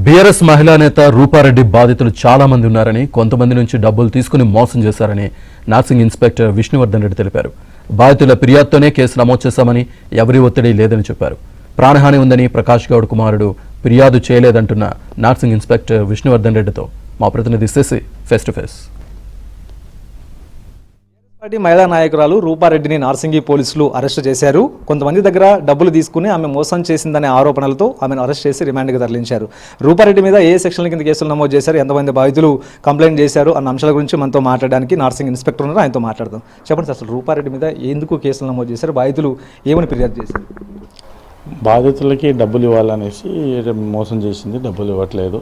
BRS మహిళా నేత రూపారెడ్డి బాధితులు చాలా మంది ఉన్నారని, కొంతమంది నుంచి డబ్బులు తీసుకుని మోసం చేశారని నార్సింగ్ ఇన్స్పెక్టర్ విష్ణువర్ధన్ రెడ్డి తెలిపారు. బాధితుల ఫిర్యాదుతోనే కేసు నమోదు చేశామని, ఎవరి ఒత్తిడి లేదని చెప్పారు. ప్రాణహాని ఉందని ప్రకాష్ గౌడ్ కుమారుడు ఫిర్యాదు చేయలేదంటున్న నార్సింగ్ ఇన్స్పెక్టర్ విష్ణువర్ధన్ రెడ్డితో మా ప్రతినిధి Shashi face to face. Party మహిళా నాయకురాలు రూపారెడ్డిని నార్సింగి పోలీసులు అరెస్ట్ చేశారు. కొంతమంది దగ్గర డబ్బులు తీసుకుని ఆమె మోసం చేసిందనే ఆరోపణలతో ఆమెను అరెస్ట్ చేసి రిమాండ్కి తరలించారు. రూపారెడ్డి మీద ఏ సెక్షన్ల కింద కేసులు నమోదు చేశారు, ఎంతమంది బాధితులు కంప్లైంట్ చేశారు అన్న అంశాల గురించి మనతో మాట్లాడడానికి నార్సింగ్ ఇన్స్పెక్టర్ ఉన్నారు, ఆయనతో మాట్లాడదాం. చెప్పండి సార్, అసలు రూపారెడ్డి మీద ఎందుకు కేసులు నమోదు చేశారు, బాధితులు ఏమని ఫిర్యాదు చేశారు? బాధితులకి డబ్బులు ఇవ్వాలనేసి మోసం చేసింది, డబ్బులు ఇవ్వట్లేదు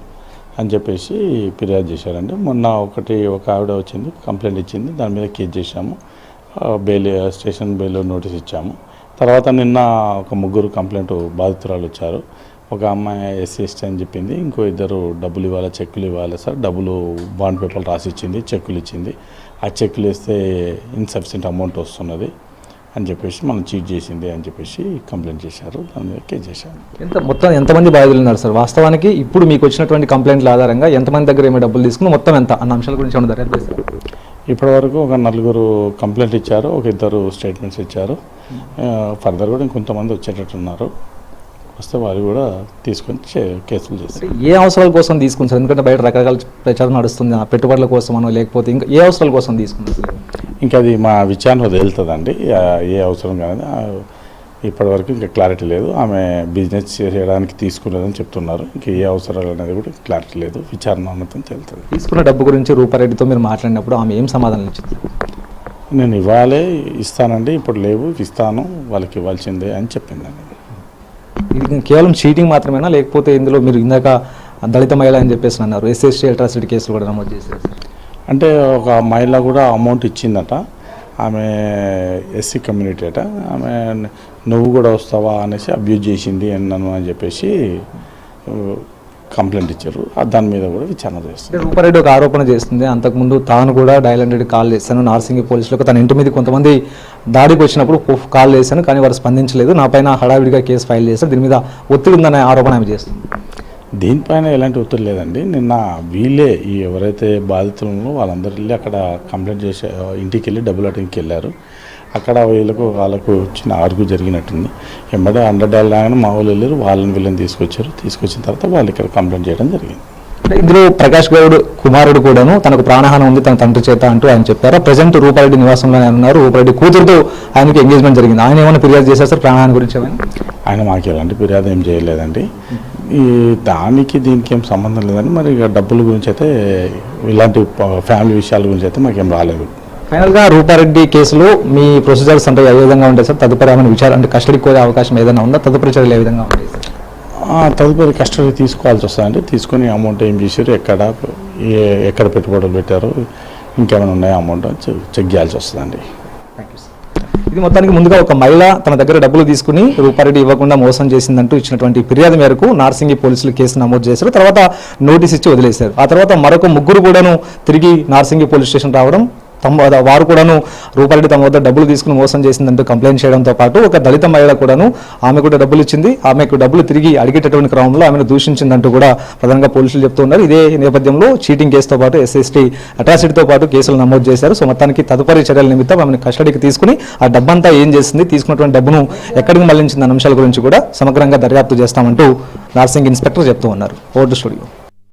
అని చెప్పేసి ఫిర్యాదు చేశారండి. మొన్న ఒక ఆవిడ వచ్చింది, కంప్లైంట్ ఇచ్చింది, దాని మీద కేసు చేశాము, బెయిల్ స్టేషన్ బెయిల్ నోటీస్ ఇచ్చాము. తర్వాత నిన్న ఒక ముగ్గురు కంప్లైంట్ బాధితురాలు వచ్చారు. ఒక అమ్మాయి ఎస్సీ అని చెప్పింది, ఇంకో ఇద్దరు డబ్బులు ఇవ్వాలి, చెక్కులు ఇవ్వాలి సార్, డబ్బులు బాండ్ పేపర్లు రాసి ఇచ్చింది, చెక్కులు ఇచ్చింది, ఆ చెక్కులు వేస్తే ఇన్సఫిషియెంట్ అమౌంట్ వస్తున్నది అని చెప్పేసి మనం చీట్ చేసింది అని చెప్పేసి కంప్లైంట్ చేశారు. దాని మీద కేసు చేశారు. మొత్తం ఎంతమంది బాధితులు ఉన్నారు సార్? వాస్తవానికి ఇప్పుడు మీకు వచ్చినటువంటి కంప్లైంట్ల ఆధారంగా ఎంతమంది దగ్గర ఏమైనా డబ్బులు తీసుకుని మొత్తం ఎంత అన్న అంశాల గురించి ఏమైనా దర్యాప్తు చేశారు? ఇప్పటి వరకు ఒక 4 కంప్లైంట్ ఇచ్చారు, ఒక 2 స్టేట్మెంట్స్ ఇచ్చారు. ఫర్దర్ కూడా ఇంకొంతమంది వచ్చేటట్టున్నారు, వస్తే వారు కూడా తీసుకొని కేసులు చేస్తారు. ఏ అవసరాల కోసం తీసుకుంటారు? ఎందుకంటే బయట రకరకాల ప్రచారం నడుస్తుంది, పెట్టుబడుల కోసం అనో లేకపోతే ఇంకా ఏ అవసరాల కోసం తీసుకుంటారు? ఇంకా అది మా విచారణ వదులుతుందండి, ఏ అవసరం కానీ ఇప్పటివరకు ఇంకా క్లారిటీ లేదు. ఆమె బిజినెస్ చేయడానికి తీసుకునేదని చెప్తున్నారు, ఇంకా ఏ అవసరాలు అనేది కూడా క్లారిటీ లేదు, విచారణ అన్నతం తెలుస్తుంది. తీసుకున్న డబ్బు గురించి రూపారెడ్డితో మీరు మాట్లాడినప్పుడు ఆమె ఏం సమాధానం ఇచ్చింది? నేను ఇస్తానండి, ఇప్పుడు లేవు, ఇస్తాను, వాళ్ళకి ఇవ్వాల్సిందే అని చెప్పిందండి. ఇది కేవలం చీటింగ్ మాత్రమేనా, లేకపోతే ఇందులో మీరు ఇందాక దళిత మహిళ అని చెప్పేసి అన్నారు, ఎస్సీ అట్రాసిటీ కేసులు కూడా నమోదు చేశారు? అంటే ఒక మహిళ కూడా అమౌంట్ ఇచ్చిందట, ఆమె ఎస్సీ కమ్యూనిటీ అట, ఆమె నువ్వు కూడా వస్తావా అనేసి అబ్యూజ్ చేసింది అన్నాను అని చెప్పేసి కంప్లైంట్ ఇచ్చారు. దాని మీద కూడా విచారణ చేస్తుంది. రూపారెడ్డి ఒక ఆరోపణ చేస్తుంది, అంతకుముందు తాను కూడా డయల్ 100 కాల్ చేశాను నార్సింగి పోలీసులకు, తన ఇంటి మీద కొంతమంది దాడికి వచ్చినప్పుడు కాల్ చేశాను కానీ వారు స్పందించలేదు, నా పైన హడావిడిగా కేసు ఫైల్ చేశారు, దీని మీద ఒత్తిడి ఉందనే ఆరోపణ ఆమె చేస్తుంది. దీనిపైన ఎలాంటి ఒత్తిడి లేదండి. నిన్న వీళ్ళే ఎవరైతే బాధితులను వాళ్ళందరూ వెళ్ళి అక్కడ కంప్లైంట్ చేసే ఇంటికి వెళ్ళి డబ్బులు అటెండ్కి వెళ్ళారు. అక్కడ వాళ్ళకు చిన్న ఆర్గ్యూ జరిగినట్టుంది. వెంబడే $100 రాగానే మా వాళ్ళు వెళ్ళారు, వీళ్ళని తీసుకొచ్చిన తర్వాత వాళ్ళు ఇక్కడ కంప్లైంట్ చేయడం జరిగింది. ఇందులో ప్రకాష్ గౌడ్ కుమారుడు కూడాను తనకు ప్రాణహాని ఉంది తన తండ్రి చేత అంటూ ఆయన చెప్పారు. ప్రజెంట్ రూపారెడ్డి నివాసంలోనే ఉన్నారు, రూపారెడ్డి కూతురుతో ఆయనకి ఎంగేజ్మెంట్ జరిగింది. ఆయన ఏమైనా ఫిర్యాదు చేశారు సార్ ప్రాణహాని గురించి? ఆయన మాకు ఎలాంటి ఫిర్యాదు ఏం చేయలేదండి. దీనికి ఏం సంబంధం లేదండి. మరి ఇక డబ్బుల గురించి అయితే, ఇలాంటి ఫ్యామిలీ విషయాల గురించి అయితే మాకేం రాలేదు. ఫైనల్గా రూపారెడ్డి కేసులో మీ ప్రొసీజర్స్ అంటే ఏ విధంగా ఉంటాయి సార్? తదుపరి ఏమైనా విచారణ అంటే కస్టడీకి కోరే అవకాశం ఏదైనా ఉందా? తదుపరి చర్యలు ఏ విధంగా ఉంటాయి సార్? తదుపరి కస్టడీ తీసుకోవాల్సి వస్తుందండి. తీసుకొని అమౌంట్ ఏం చేశారు, ఎక్కడ పెట్టుబడులు పెట్టారు, ఇంకేమైనా ఉన్నాయో అమౌంట్ చెక్ చేయాల్సి వస్తుందండి. ఇది మొత్తానికి ముందుగా ఒక మహిళ తన దగ్గర డబ్బులు తీసుకుని రూపారెడ్డి ఇవ్వకుండా మోసం చేసిందంటూ ఇచ్చినటువంటి ఫిర్యాదు మేరకు నార్సింగి పోలీసులు కేసు నమోదు చేశారు. తర్వాత నోటీస్ ఇచ్చి వదిలేశారు. ఆ తర్వాత మరొక ముగ్గురు కూడాను తిరిగి నార్సింగి పోలీస్ స్టేషన్ రావడం, వారు కూడాను రూపారెడ్డి తమ వద్ద డబ్బులు తీసుకుని మోసం చేసిందంటూ కంప్లైంట్ చేయడంతో పాటు ఒక దళిత మహిళ కూడాను ఆమె కూడా డబ్బులు ఇచ్చింది, ఆమెకు డబ్బులు తిరిగి అడిగేటటువంటి క్రమంలో ఆమెను దూషించిందంటూ కూడా ప్రధానంగా పోలీసులు చెప్తూ ఉన్నారు. ఇదే నేపథ్యంలో చీటింగ్ కేసుతో పాటు ఎస్సీ అట్రాసిటీతో పాటు కేసులు నమోదు చేశారు. సో మొత్తానికి తదుపరి చర్యల నిమిత్తం ఆమెను కస్టడీకి తీసుకుని ఆ డబ్బంతా ఏం చేసింది, తీసుకున్నటువంటి డబ్బును ఎక్కడికి మళ్లించింది అన్న అంశాల గురించి కూడా సమగ్రంగా దర్యాప్తు చేస్తామంటూ నార్సింగ్ ఇన్స్పెక్టర్ చెప్తూ ఉన్నారు. Vote studio.